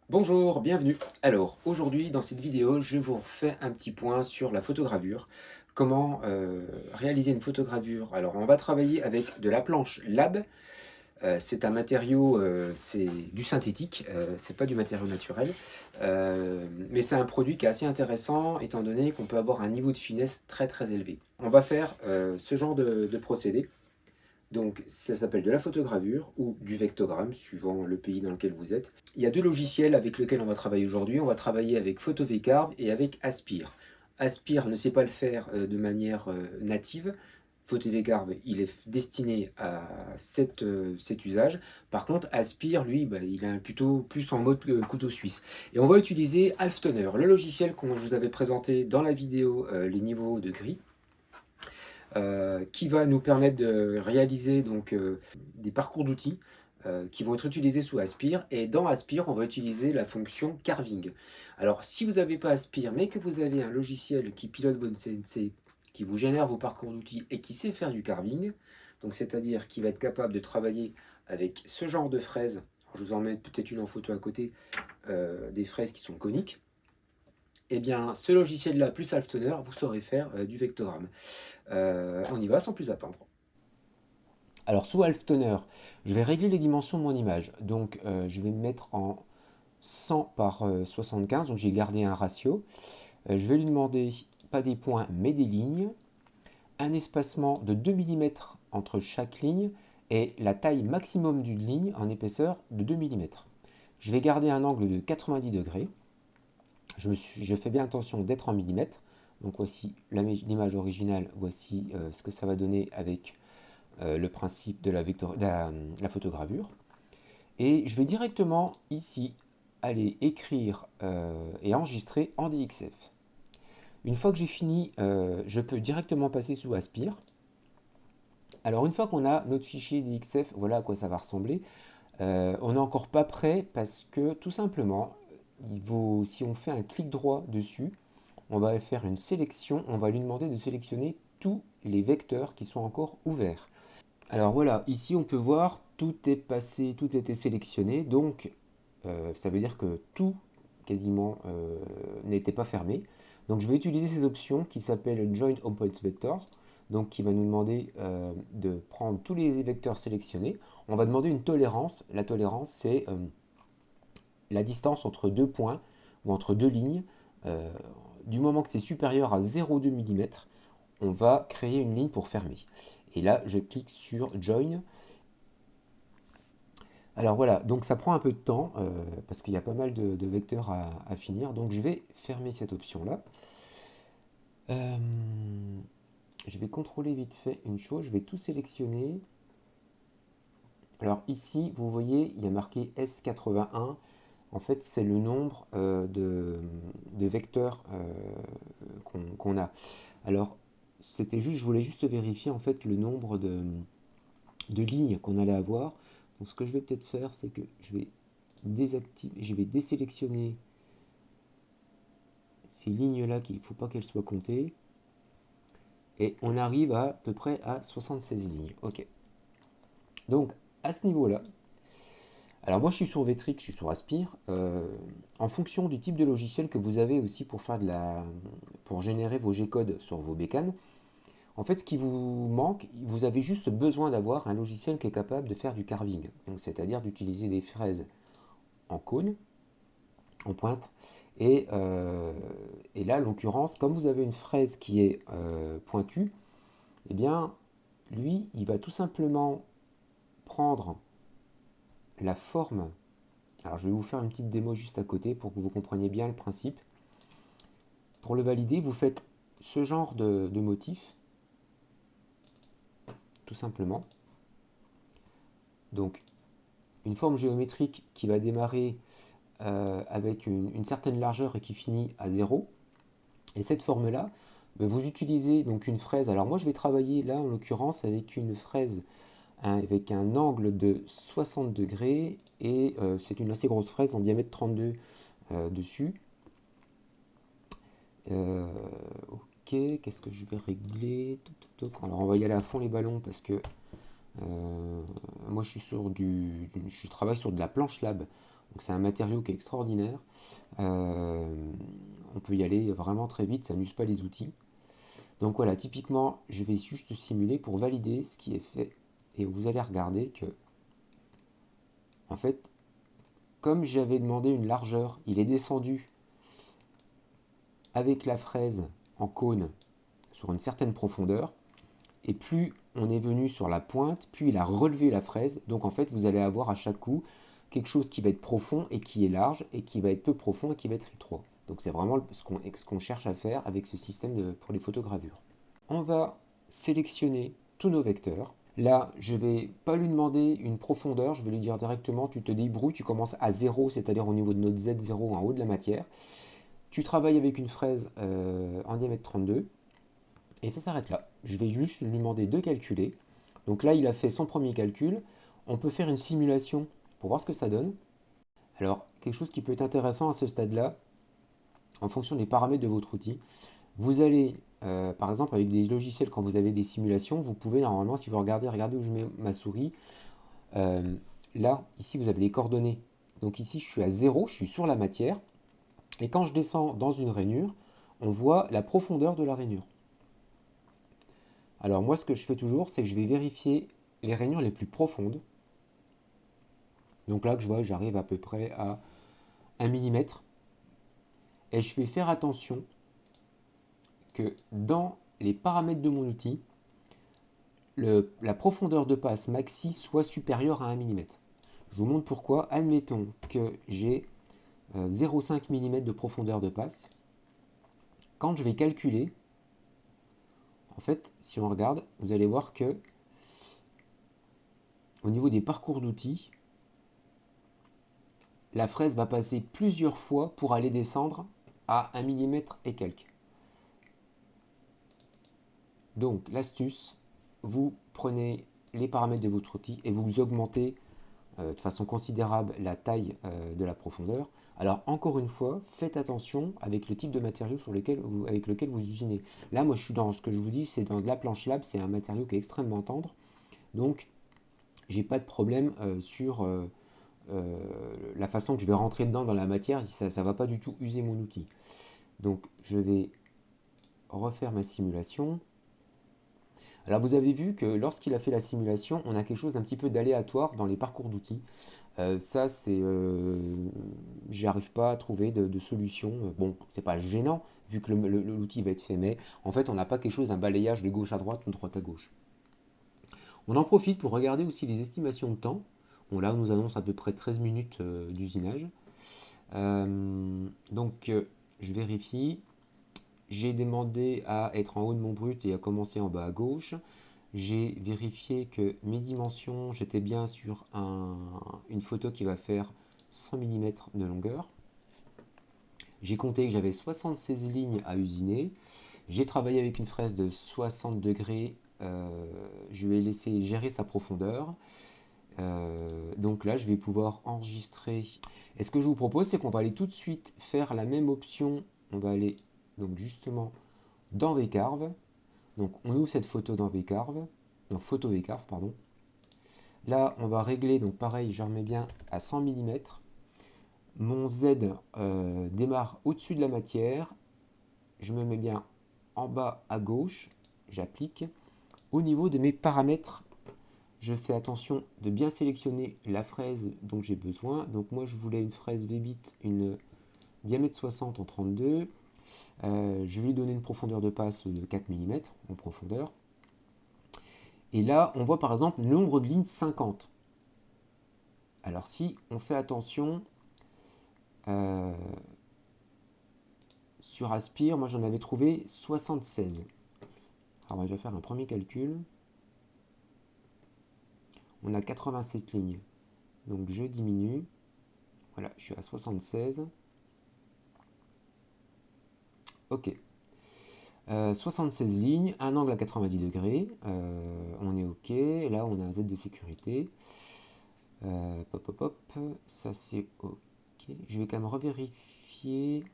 Bonjour, bienvenue. Alors, aujourd'hui, dans cette vidéo, je vous refais un petit point sur la photogravure. Comment réaliser une photogravure? Alors, on va travailler avec de la planche lab. C'est un matériau, c'est du synthétique, c'est pas du matériau naturel. Mais c'est un produit qui est assez intéressant, étant donné qu'on peut avoir un niveau de finesse très très élevé. On va faire ce genre de procédé. Donc, ça s'appelle de la photogravure ou du vectogramme, suivant le pays dans lequel vous êtes. Il y a deux logiciels avec lesquels on va travailler aujourd'hui. On va travailler avec PhotoVcarve et avec Aspire. Aspire ne sait pas le faire de manière native. PhotoVcarve, il est destiné à cet usage. Par contre, Aspire, lui, bah, il est plutôt plus en mode couteau suisse. Et on va utiliser Halftoner, le logiciel qu'on vous avait présenté dans la vidéo les niveaux de gris, qui va nous permettre de réaliser donc, des parcours d'outils qui vont être utilisés sous Aspire. Et dans Aspire, on va utiliser la fonction carving. Alors, si vous n'avez pas Aspire, mais que vous avez un logiciel qui pilote votre CNC, qui vous génère vos parcours d'outils et qui sait faire du carving, donc c'est-à-dire qui va être capable de travailler avec ce genre de fraises. Alors, je vous en mets peut-être une en photo à côté, des fraises qui sont coniques. Eh bien, ce logiciel-là, plus Halftoner, vous saurez faire du vectogramme. On y va sans plus attendre. Alors sous Halftoner, je vais régler les dimensions de mon image. Donc je vais me mettre en 100 par 75, donc j'ai gardé un ratio. Je vais lui demander pas des points mais des lignes, un espacement de 2 mm entre chaque ligne et la taille maximum d'une ligne en épaisseur de 2 mm. Je vais garder un angle de 90 degrés. Je fais bien attention d'être en millimètres. Donc voici l'image originale, voici ce que ça va donner avec le principe de la photogravure. Et je vais directement ici aller écrire et enregistrer en DXF. Une fois que j'ai fini, je peux directement passer sous Aspire. Alors une fois qu'on a notre fichier DXF, voilà à quoi ça va ressembler. On n'est encore pas prêt parce que tout simplement, si on fait un clic droit dessus, on va faire une sélection, on va lui demander de sélectionner tous les vecteurs qui sont encore ouverts. Alors voilà, ici on peut voir tout est passé, tout était sélectionné, donc ça veut dire que tout quasiment n'était pas fermé. Donc je vais utiliser ces options qui s'appellent Join Open Vectors, donc qui va nous demander de prendre tous les vecteurs sélectionnés. On va demander une tolérance. La tolérance, c'est la distance entre deux points ou entre deux lignes. Euh, du moment que c'est supérieur à 0,2 mm, on va créer une ligne pour fermer. Et là, je clique sur Join. Alors voilà, donc ça prend un peu de temps parce qu'il y a pas mal de vecteurs à finir. Donc je vais fermer cette option-là. Euh, je vais contrôler vite fait une chose. Je vais tout sélectionner. Alors ici, vous voyez, il y a marqué S81. En fait, c'est le nombre de vecteurs qu'on a. Alors, je voulais juste vérifier en fait le nombre de lignes qu'on allait avoir. Donc, ce que je vais peut-être faire, c'est que je vais désélectionner ces lignes-là qu'il ne faut pas qu'elles soient comptées. Et on arrive à peu près à 76 lignes. Ok. Donc, à ce niveau-là, alors moi je suis sur Vetrix, je suis sur Aspire. En fonction du type de logiciel que vous avez aussi pour générer vos G-codes sur vos bécanes, en fait ce qui vous manque, vous avez juste besoin d'avoir un logiciel qui est capable de faire du carving. Donc c'est-à-dire d'utiliser des fraises en cône, en pointe. Et là, en l'occurrence, comme vous avez une fraise qui est pointue, eh bien, lui, il va tout simplement prendre la forme. Alors, je vais vous faire une petite démo juste à côté pour que vous compreniez bien le principe. Pour le valider, vous faites ce genre de motif, tout simplement. Donc, une forme géométrique qui va démarrer avec une certaine largeur et qui finit à 0. Et cette forme-là, vous utilisez donc une fraise. Alors moi, je vais travailler là, en l'occurrence, avec une fraise avec un angle de 60 degrés. Et c'est une assez grosse fraise en diamètre 32 dessus. Ok, qu'est-ce que je vais régler? Alors on va y aller à fond les ballons parce que moi je travaille sur de la planche lab. Donc c'est un matériau qui est extraordinaire. On peut y aller vraiment très vite, ça n'use pas les outils. Donc voilà, typiquement, je vais juste simuler pour valider ce qui est fait. Et vous allez regarder que, en fait, comme j'avais demandé une largeur, il est descendu avec la fraise en cône sur une certaine profondeur. Et plus on est venu sur la pointe, plus il a relevé la fraise. Donc en fait, vous allez avoir à chaque coup quelque chose qui va être profond et qui est large, et qui va être peu profond et qui va être étroit. Donc c'est vraiment ce qu'on cherche à faire avec ce système pour les photogravures. On va sélectionner tous nos vecteurs. Là, je ne vais pas lui demander une profondeur, je vais lui dire directement, tu te débrouilles, tu commences à 0, c'est-à-dire au niveau de notre Z0 en haut de la matière. Tu travailles avec une fraise en diamètre 32, et ça s'arrête là. Je vais juste lui demander de calculer. Donc là, il a fait son premier calcul. On peut faire une simulation pour voir ce que ça donne. Alors, quelque chose qui peut être intéressant à ce stade-là, en fonction des paramètres de votre outil, vous allez, par exemple, avec des logiciels, quand vous avez des simulations, vous pouvez normalement, si vous regardez où je mets ma souris, euh, là, ici, vous avez les coordonnées. Donc ici, je suis à 0, je suis sur la matière. Et quand je descends dans une rainure, on voit la profondeur de la rainure. Alors moi, ce que je fais toujours, c'est que je vais vérifier les rainures les plus profondes. Donc là, que je vois, j'arrive à peu près à 1 mm. Et je vais faire attention que dans les paramètres de mon outil, la profondeur de passe maxi soit supérieure à 1 mm. Je vous montre pourquoi. Admettons que j'ai 0,5 mm de profondeur de passe. Quand je vais calculer, en fait, si on regarde, vous allez voir que au niveau des parcours d'outils, la fraise va passer plusieurs fois pour aller descendre à 1 mm et quelques. Donc l'astuce, vous prenez les paramètres de votre outil et vous augmentez de façon considérable la taille de la profondeur. Alors encore une fois, faites attention avec le type de matériau avec lequel vous usinez. Là, moi je suis dans ce que je vous dis, c'est dans de la planche lab, c'est un matériau qui est extrêmement tendre. Donc j'ai pas de problème sur la façon que je vais rentrer dedans dans la matière, ça ne va pas du tout user mon outil. Donc je vais refaire ma simulation. Alors vous avez vu que lorsqu'il a fait la simulation, on a quelque chose d'un petit peu d'aléatoire dans les parcours d'outils. Ça, c'est, j'arrive pas à trouver de solution. Bon, c'est pas gênant vu que l'outil va être fait, mais en fait, on n'a pas quelque chose, un balayage de gauche à droite ou de droite à gauche. On en profite pour regarder aussi les estimations de temps. Bon, là, on nous annonce à peu près 13 minutes d'usinage. Donc, je vérifie. J'ai demandé à être en haut de mon brut et à commencer en bas à gauche. J'ai vérifié que mes dimensions, j'étais bien sur une photo qui va faire 100 mm de longueur. J'ai compté que j'avais 76 lignes à usiner. J'ai travaillé avec une fraise de 60 degrés. Je vais laisser gérer sa profondeur. Donc là, je vais pouvoir enregistrer. Et ce que je vous propose, c'est qu'on va aller tout de suite faire la même option. On va aller donc justement dans VCarve. Donc on ouvre cette photo dans VCarve, dans Photo VCarve, pardon. Là, on va régler, donc pareil, je remets bien à 100 mm. Mon Z démarre au-dessus de la matière. Je me mets bien en bas à gauche. J'applique. Au niveau de mes paramètres, je fais attention de bien sélectionner la fraise dont j'ai besoin. Donc moi, je voulais une fraise V-bit, une diamètre 60 en 32. Je vais lui donner une profondeur de passe de 4 mm en profondeur. Et là, on voit par exemple le nombre de lignes 50. Alors si on fait attention, sur Aspire, moi j'en avais trouvé 76. Alors je vais faire un premier calcul. On a 87 lignes. Donc je diminue. Voilà, je suis à 76. Ok. 76 lignes, un angle à 90 degrés. On est ok. Là, on a un Z de sécurité. Pop, pop, pop. Ça, c'est ok. Je vais quand même revérifier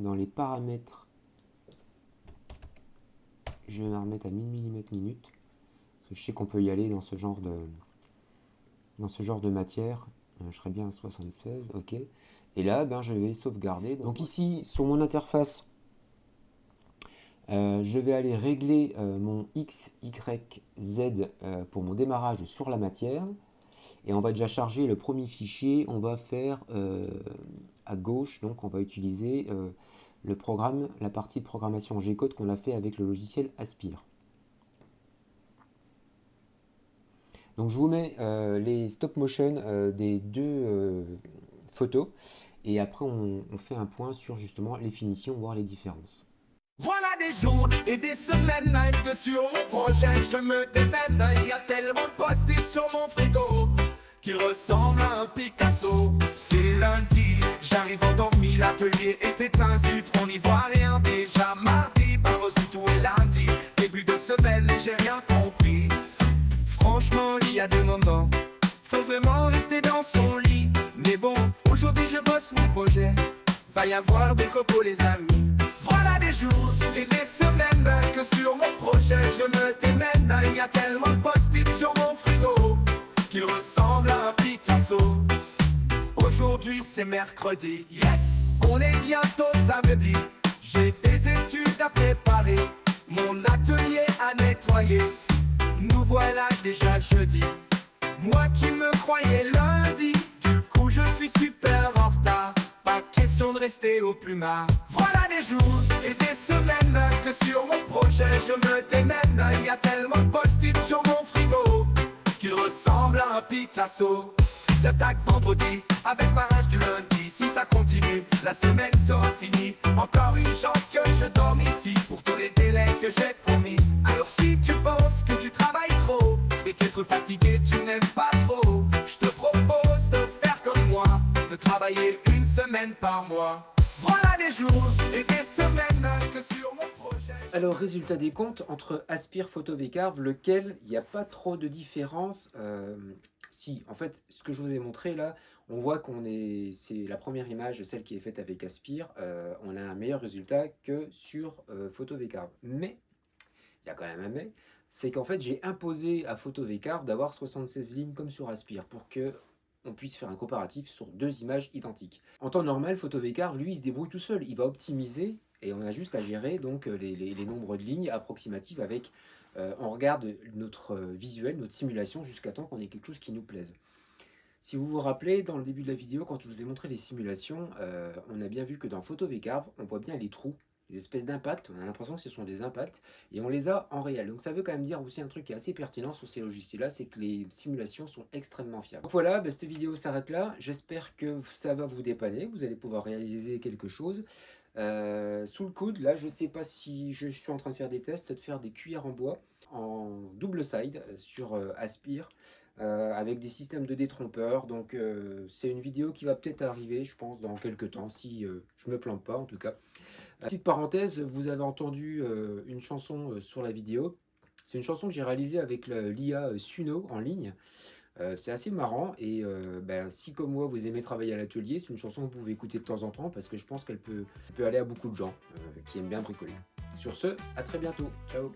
dans les paramètres. Je vais me remettre à 1000 mm minute. Parce que je sais qu'on peut y aller dans ce genre dans ce genre de matière, je serai bien à 76, ok. Et là, ben, je vais sauvegarder. Donc ici, sur mon interface, je vais aller régler mon X, Y, Z pour mon démarrage sur la matière. Et on va déjà charger le premier fichier. On va faire à gauche, donc on va utiliser le programme, la partie de programmation G-code qu'on a fait avec le logiciel Aspire. Donc je vous mets les stop motion des deux photos et après on fait un point sur justement les finitions, voir les différences. Voilà des jours et des semaines que sur mon projet je me démène. Il y a tellement de post-it sur mon frigo qui ressemble à un Picasso. C'est lundi, j'arrive endormi, l'atelier est éteint, zut, on n'y voit rien. Déjà mardi, pas reçu tout est lundi. Début de semaine et j'ai rien compris. Franchement, il y a des moments, faut vraiment rester dans son lit. Mais bon, aujourd'hui je bosse mon projet, va y avoir des copeaux les amis. Voilà des jours et des semaines que sur mon projet je me démène. Il y a tellement de post-it sur mon frigo qu'il ressemble à un Picasso. Aujourd'hui c'est mercredi, yes, on est bientôt samedi. J'ai des études à préparer, mon atelier à nettoyer. Nous voilà déjà jeudi, moi qui me croyais lundi. Du coup je suis super en retard, pas question de rester au plumard. Voilà des jours et des semaines que sur mon projet je me démène. Il y a tellement de post-it sur mon frigo qu'il ressemble à un Picasso. J'attaque vendredi avec ma rage du lundi. Si ça continue, la semaine sera finie. Encore une chance que je dorme ici pour tous les délais que j'ai promis. Alors si tu penses que tu travailles trop et qu'être fatigué tu n'aimes pas trop, je te propose de faire comme moi, de travailler une semaine par mois. Voilà des jours et des semaines que sur mon projet. Alors, résultat des comptes entre Aspire, Photo VCarve, lequel il n'y a pas trop de différence. Si, en fait, ce que je vous ai montré là, on voit c'est la première image, celle qui est faite avec Aspire, on a un meilleur résultat que sur Photo VCarve. Mais, il y a quand même un mais, c'est qu'en fait j'ai imposé à Photo VCarve d'avoir 76 lignes comme sur Aspire pour que on puisse faire un comparatif sur deux images identiques. En temps normal, Photo VCarve, lui, il se débrouille tout seul, il va optimiser et on a juste à gérer donc les nombres de lignes approximatives avec, on regarde notre visuel, notre simulation jusqu'à temps qu'on ait quelque chose qui nous plaise. Si vous vous rappelez, dans le début de la vidéo, quand je vous ai montré les simulations, on a bien vu que dans Photo VCarve, on voit bien les trous, les espèces d'impacts, on a l'impression que ce sont des impacts, et on les a en réel. Donc ça veut quand même dire aussi un truc qui est assez pertinent sur ces logiciels-là, c'est que les simulations sont extrêmement fiables. Donc voilà, cette vidéo s'arrête là, j'espère que ça va vous dépanner, vous allez pouvoir réaliser quelque chose. Sous le coude, là je ne sais pas si je suis en train de faire des tests, de faire des cuillères en bois en double side sur Aspire, avec des systèmes de détrompeurs. Donc c'est une vidéo qui va peut-être arriver, je pense, dans quelques temps, si je me plante pas en tout cas. Petite parenthèse, vous avez entendu une chanson sur la vidéo. C'est une chanson que j'ai réalisée avec l'IA Suno en ligne. C'est assez marrant et si comme moi vous aimez travailler à l'atelier, c'est une chanson que vous pouvez écouter de temps en temps parce que je pense qu'elle peut aller à beaucoup de gens qui aiment bien bricoler. Sur ce, à très bientôt. Ciao.